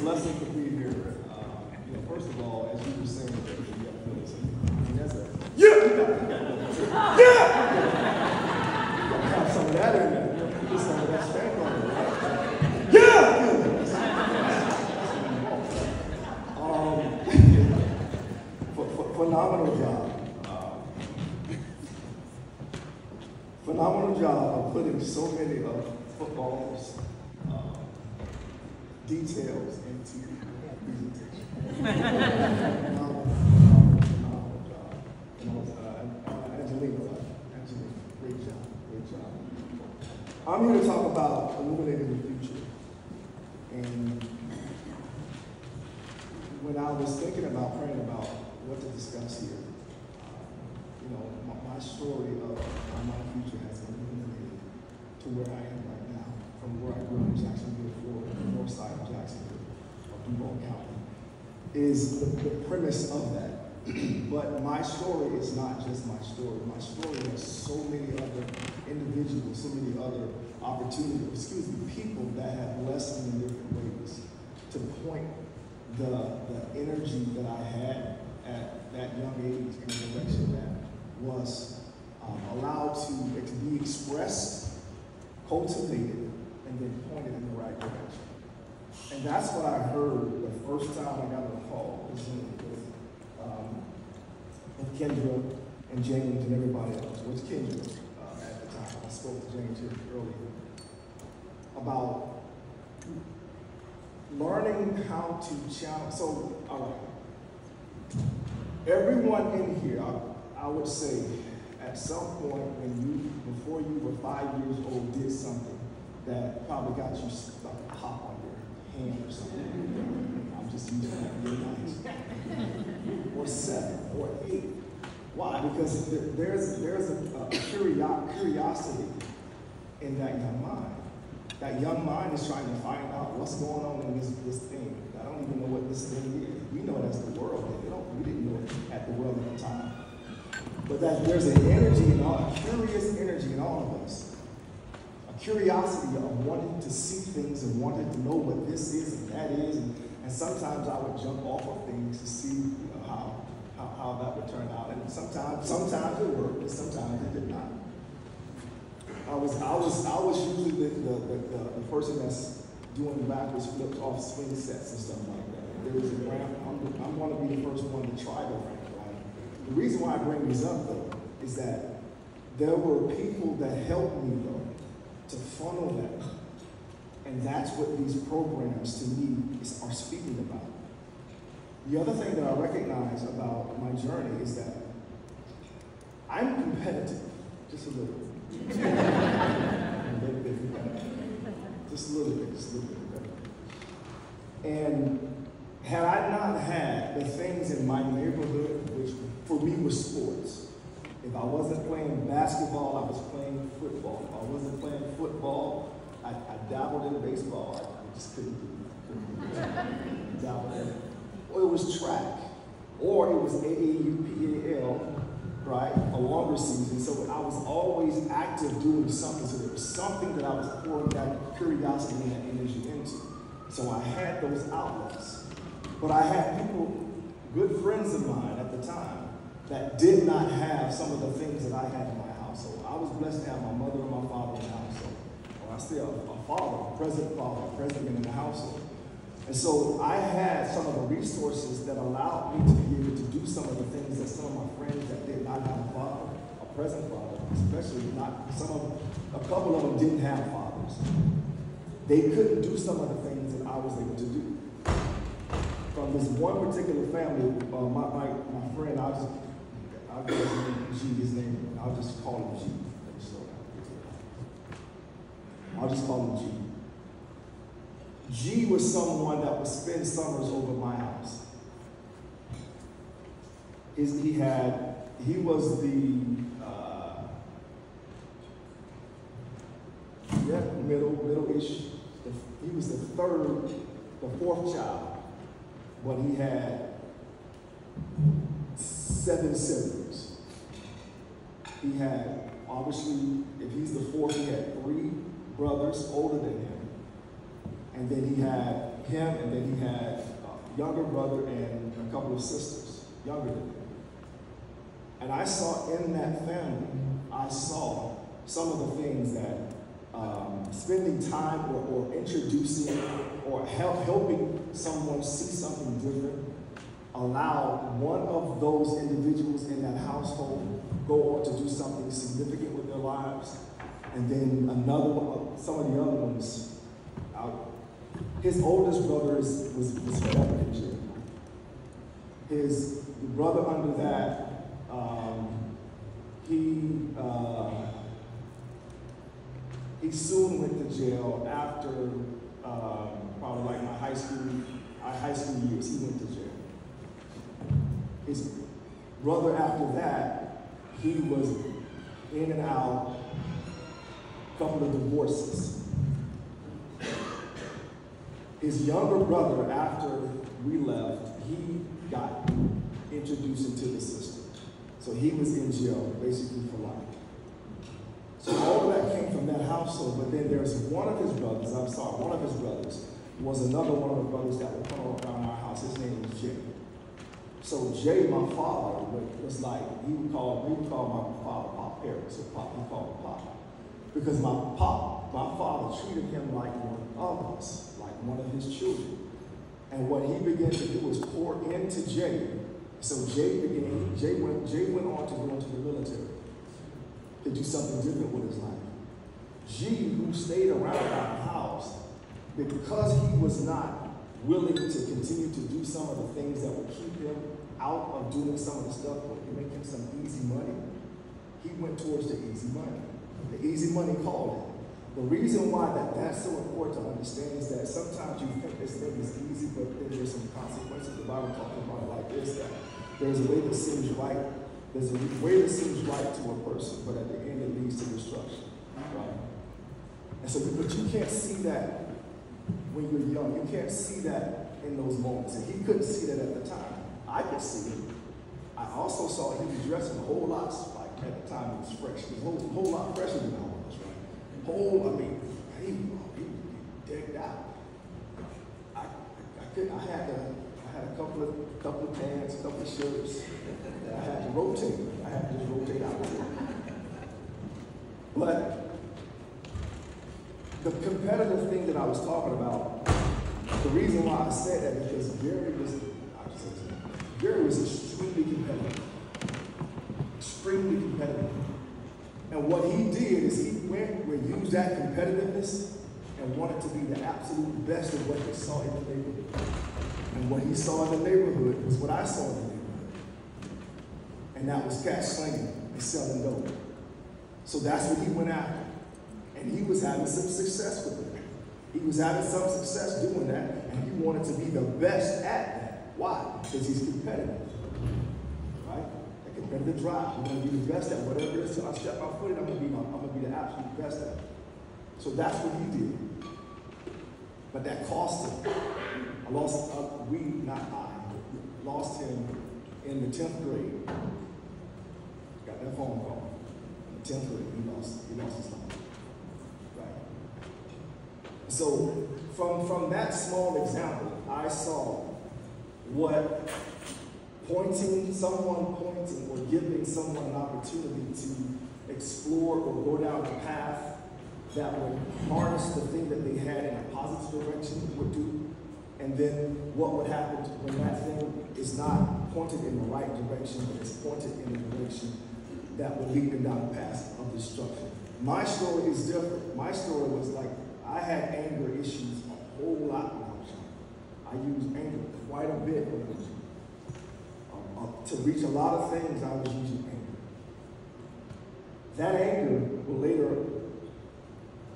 blessing to be here. First of all, as you were saying, yeah! You got some of that in there. You get some of that stank on it, right? Yeah! Phenomenal job. Phenomenal job of putting so many of football's details into your presentation. Phenomenal job. Angelique, great job. I'm here to talk about illuminating the future. And when I was thinking about praying about what to discuss here, my story of how my future has been illuminated to where I am right now, from where I grew up in Jacksonville, Florida, the north side of Jacksonville, of Duval County, is the premise of that. But my story is not just my story. My story has so many other individuals, so many other opportunities, people that have blessed me in different ways to point the energy that I had at that young age in a direction that was allowed to be expressed, cultivated, and then pointed in the right direction. And that's what I heard the first time I got on the call with Kendra and James and everybody else. It was Kendra at the time. I spoke to James here earlier about learning how to challenge. So, all right. Everyone in here, I would say, at some point before you were 5 years old, did something that probably got you stuck a pop on your hand or something. I'm just using that really nice. Or 7 or 8. Why? Because there's a curiosity in that young mind. That young mind is trying to find out what's going on in this thing. I don't even know what this thing is. We know that's the world. We didn't know it at the world at the time. But there's an energy a curious energy in all of us. A curiosity of wanting to see things and wanting to know what this is and that is. And sometimes I would jump off of things to see how that would turn out. And sometimes it worked, and sometimes it did not. I was usually the person that's doing the backwards flips off swing sets and stuff like that. There was a ramp. I'm going to be the first one to try the ramp, right? The reason why I bring this up, though, is that there were people that helped me, though, to funnel that. And that's what these programs, to me, are speaking about. The other thing that I recognize about my journey is that I'm competitive, just a little bit. Just a little bit. And had I not had the things in my neighborhood, which for me was sports, if I wasn't playing basketball, I was playing football. If I wasn't playing football, I dabbled in baseball. I just couldn't do it. Dabbled in it. Or it was track, or it was AAU, PAL, right, a longer season. So I was always active doing something. So there was something that I was pouring that curiosity and that energy into. So I had those outlets. But I had people, good friends of mine at the time, that did not have some of the things that I had in my household. I was blessed to have my mother and my father in the household. Well, I still have a present man in the household. And so I had some of the resources that allowed me to be able to do some of the things that some of my friends that did not have a father, a present father, especially a couple of them didn't have fathers. They couldn't do some of the things that I was able to do. From this one particular family, my friend, I'll just call him G. I'll just call him G. G was someone that would spend summers over my house. He was the middle-ish. He was the fourth child, but he had 7 siblings. He had, obviously, if he's the fourth, he had 3 brothers older than him. And And then he had him, and then he had a younger brother and a couple of sisters, younger than him. And I saw in that family, I saw some of the things that spending time or introducing or helping someone see something different allowed one of those individuals in that household go on to do something significant with their lives. And then another one, some of the other ones, his oldest brother was forever in jail. His brother under that, he soon went to jail after probably like my high school years. He went to jail. His brother after that, he was in and out, a couple of divorces. His younger brother, after we left, he got introduced into the system. So he was in jail basically for life. So all of that came from that household, but then there's one of his brothers was another one of the brothers that would come around our house. His name was Jay. So Jay, my father, was like, we would call my father Pop Eric, so Pop, he called him Pop. Because my father treated him like one of us, like one of his children. And what he began to do was pour into Jay. So Jay went on to go into the military to do something different with his life. G, who stayed around our house, because he was not willing to continue to do some of the things that would keep him out of doing some of the stuff that would make him some easy money, he went towards the easy money. The easy money called him. The reason why that's so important to understand is that sometimes you think this thing is easy, but then there's some consequences. The Bible talks about it like this, that there's a way that seems right. There's a way that seems right to a person, but at the end it leads to destruction. Right? And so, but you can't see that when you're young. You can't see that in those moments. And he couldn't see that at the time. I could see it. I also saw he was dressing a whole lot, like at the time he was fresh. He was a whole lot fresher than I was, right? He decked out. I had a couple of pants, a couple of shirts. I had to rotate. I had to just rotate out. But the competitive thing that I was talking about, the reason why I said that is because Gary was extremely competitive. Extremely competitive. And what he did is he went and used that competitiveness and wanted to be the absolute best of what he saw in the neighborhood. And what he saw in the neighborhood was what I saw in the neighborhood. And that was cash slinging and selling dope. So that's what he went after. And he was having some success with it. He was having some success doing that, and he wanted to be the best at that. Why? Because he's competitive. Right? A competitive drive. You want to be the best at whatever it is. So I step my foot in, I'm gonna be the absolute best at it. So that's what he did. But that cost him. Lost him in the 10th grade. Got that phone call. In the 10th grade, he lost his life. Right? So from that small example, I saw what someone pointing or giving someone an opportunity to explore or go down a path that would harness the thing that they had in a positive direction would do. And then what would happen when that thing is not pointed in the right direction, but it's pointed in a direction that will lead them down the path of destruction. My story is different. My story was like, I had anger issues a whole lot when I was young. I used anger quite a bit when I was young. To reach a lot of things, I was using anger. That anger will later,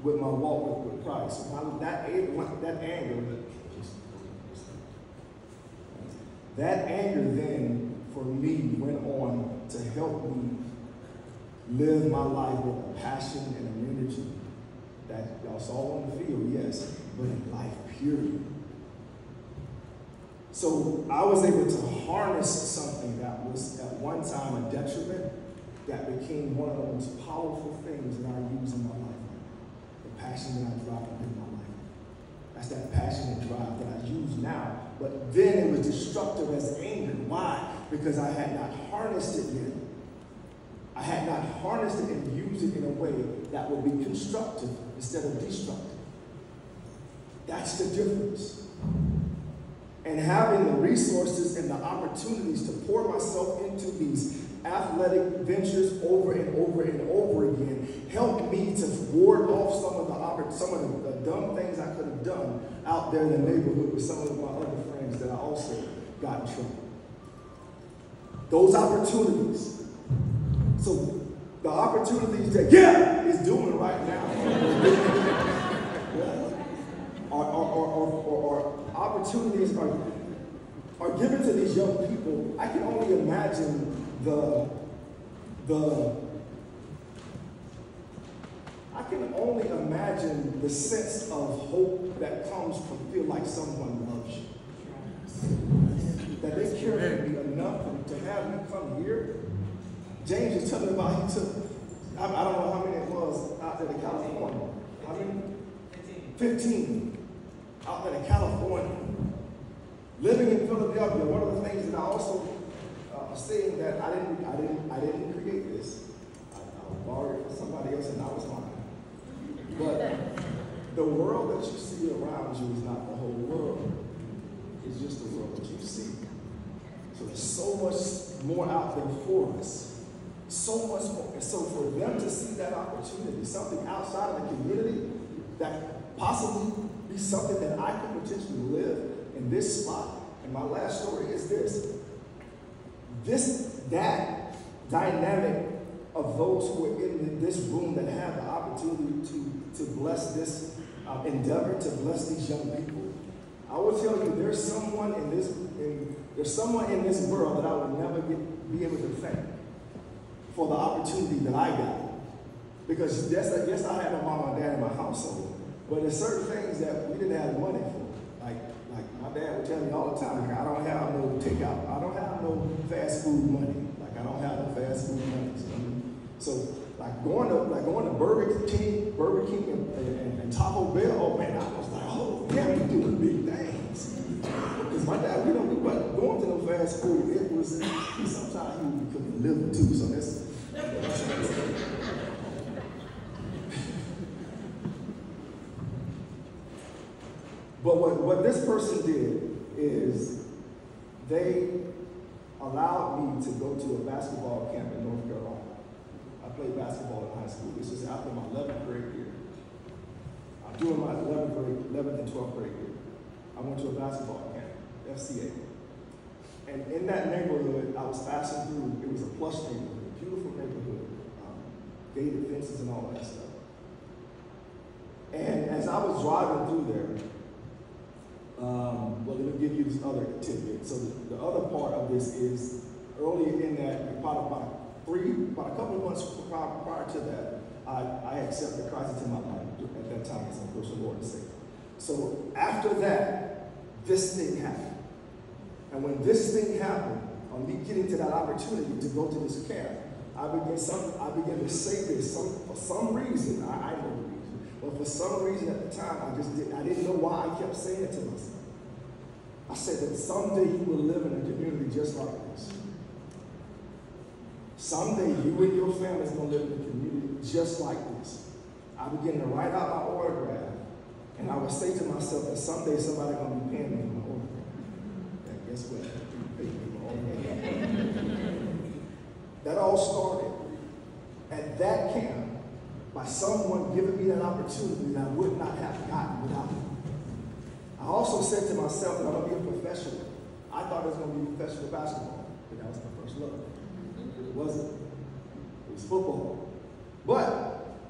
with my walk with Christ, that anger then, for me, went on to help me live my life with a passion and an energy that y'all saw on the field, yes, but in life, period. So I was able to harness something that was at one time a detriment that became one of the most powerful things that I use in my life. The passion that I drive in my life. That's that passion and drive that I use now. But then it was destructive as anger. Why? Because I had not harnessed it yet. I had not harnessed it and used it in a way that would be constructive instead of destructive. That's the difference. And having the resources and the opportunities to pour myself into these athletic ventures over and over and over again helped me to ward off some of the dumb things I could have done out there in the neighborhood with some of my other friends that I also got in trouble. Those opportunities. So the opportunities that is doing right now or opportunities are given to these young people. I can only imagine the sense of hope that comes from feel like someone loves you. That they care for me enough to have me come here. James was telling me about he took, I don't know how many it was out there to California. How many? 15. Out there to California. Living in Philadelphia, one of the things that I also saying that I didn't create this. I borrowed it from somebody else and I was mine. But the world that you see around you is not the whole world. It's just the world that you see. So there's so much more out there for us. So much more. And so for them to see that opportunity, something outside of the community that possibly be something that I could potentially live in this spot. And my last story is that dynamic of those who are in this room that have the opportunity to bless this endeavor, to bless these young people. I will tell you, there's someone in this world that I will never be able to thank for the opportunity that I got. Because yes, I had my mom and dad in my household, but there's certain things that we didn't have money for. Like my dad would tell me all the time, like, I don't have no takeout. I don't have no fast food money. Like I don't have no fast food money. So going to Burger King and Taco Bell, oh man, I was like, oh yeah, we doing big things. Because my dad, we wasn't going to no fast food. It was sometimes he couldn't live too. So that's But what this person did is they allowed me to go to a basketball camp in North Carolina. I played basketball in high school. This was after my 11th grade year. During my 11th and 12th grade year, I went to a basketball camp, FCA. And in that neighborhood, I was passing through. It was a plush neighborhood, beautiful neighborhood, gated fences and all that stuff. And as I was driving through there, well, let me give you this other tidbit. So the other part of this is earlier in that, about a couple of months prior to that, I accepted Christ into my life at that time as my personal Lord and Savior. So after that, this thing happened. And when this thing happened, on me getting to that opportunity to go to this camp, I began to say this for some reason. I know the reason, but for some reason at the time, I didn't know why I kept saying it to myself. I said that someday you will live in a community just like this. Someday you and your family is going to live in a community just like this. I began to write out my autograph, and I would say to myself that someday somebody's going to be paying me my autograph. And guess what? They paid me my autograph. That all started at that camp by someone giving me that opportunity that I would not have gotten without it. I also said to myself that I'm going to be a professional. I thought it was going to be professional basketball, but that was my first love. It wasn't. It was football. But,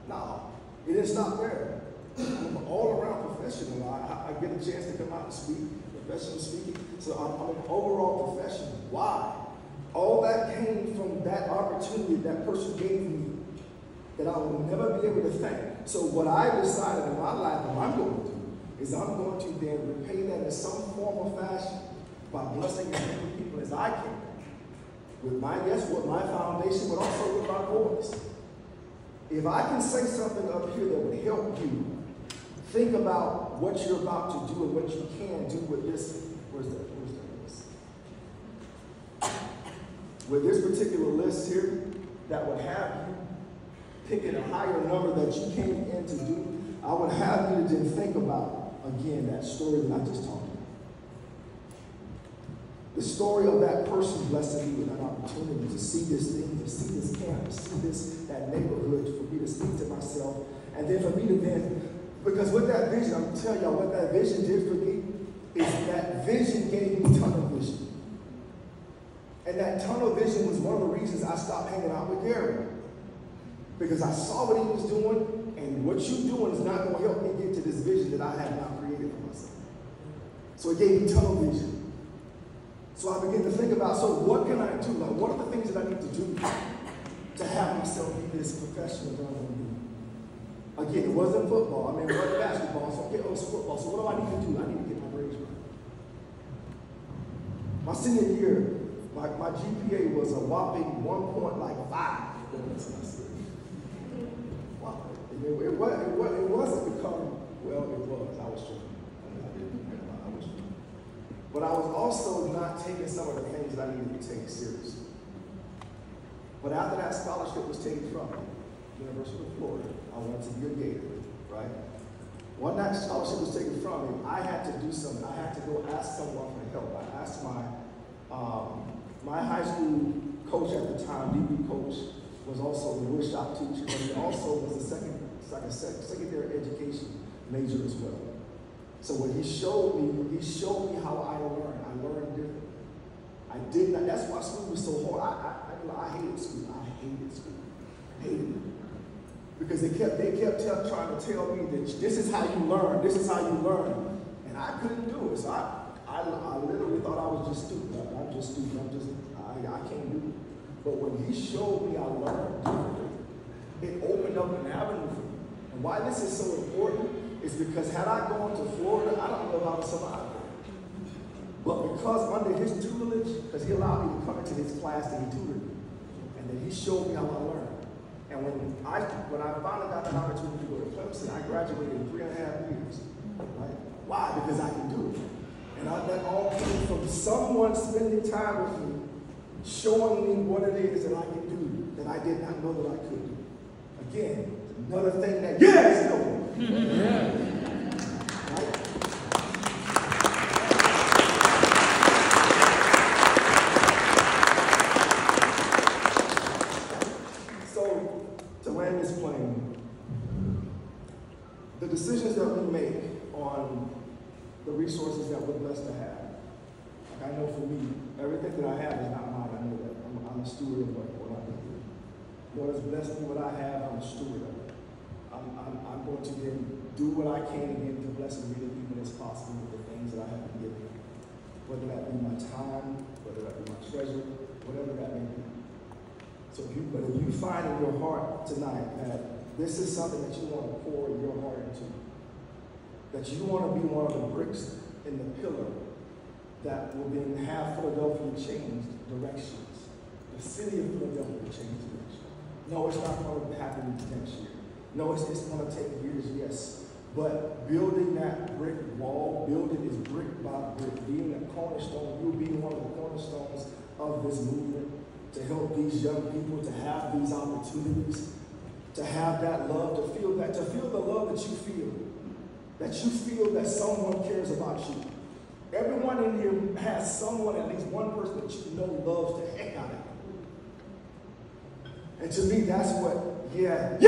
no, it didn't stop there. I'm an all-around professional. I get a chance to come out and speak, professional speaking. So I'm an overall professional. Why? All that came from that opportunity that person gave me that I will never be able to thank. So what I decided in my life, what I'm going to do, is I'm going to then repay that in some form or fashion by blessing as many people as I can. With my foundation, but also with my voice. If I can say something up here that would help you think about what you're about to do and what you can do with this. With this particular list here, that would have you picking a higher number that you came in to do, I would have you to then think about, again, that story that I just talked about. The story of that person blessing me with an opportunity to see this thing, to see this camp, to see that neighborhood, for me to speak to myself, and then for me to then, because with that vision, I'm going to tell y'all what that vision did for me, is that vision gave me tunnel vision. And that tunnel vision was one of the reasons I stopped hanging out with Gary. Because I saw what he was doing, and what you're doing is not going to help me get to this vision that I have now created for myself. So it gave me tunnel vision. So I began to think about, so what can I do? Like, what are the things that I need to do to have myself be this professional that I want to be? Again, it wasn't football. I mean, it wasn't basketball. So okay, it was football. So what do I need to do? I need to get my grades right. My senior year, my GPA was a whopping 1.5. It wasn't become, well, it was. I was struggling. I was struggling. But I was also not taking some of the things that I needed to take seriously. But after that scholarship was taken from me, University of Florida, I wanted to be a Gator, right? When that scholarship was taken from me, I had to do something. I had to go ask someone for help. I asked my high school coach at the time, DB coach, was also the woodshop teacher, but he also was a secondary education major as well. So when he showed me how I learned. I learned different. I did not, that's why school was so hard. I hated school. I hated school. Hated it. Because they kept trying to tell me that this is how you learn, this is how you learn. And I couldn't do it. So I literally thought I was just stupid. I'm just stupid. I can't do it. But when he showed me I learned differently, it opened up an avenue for me. And why this is so important is because had I gone to Florida, I don't know how to survive there. But because under his tutelage, because he allowed me to come into his class and he tutored me, and then he showed me how I learned. And when I finally got the opportunity to go to Clemson, I graduated in 3.5 years. Right? Why? Because I can do it. And that all came from someone spending time with me, showing me what it is that I can do that I did not know that I could do. Again, another thing that yes, no. Right? So to land this plane, the decisions that we make on the resources that we're blessed to have. Like I know for me, everything that I have is not mine. I know that. I'm a steward of what I do. Lord has blessed me what I have. I'm a steward of it. I'm going to then do what I can again to bless as many people as possible with the things that I have been given. Whether that be my time, whether that be my treasure, whatever that may be. So if you find in your heart tonight that this is something that you want to pour your heart into, that you want to be one of the bricks in the pillar that will then have Philadelphia change directions. The city of Philadelphia change directions. No, it's not going to happen next year. No, it's going to take years, yes. But building that brick wall, building is brick by brick, being a cornerstone, you'll be one of the cornerstones of this movement to help these young people to have these opportunities, to have that love, to feel the love that you feel that someone cares about you. Everyone in here has someone, at least one person that you know loves the heck out of you. And to me, that's what, yeah.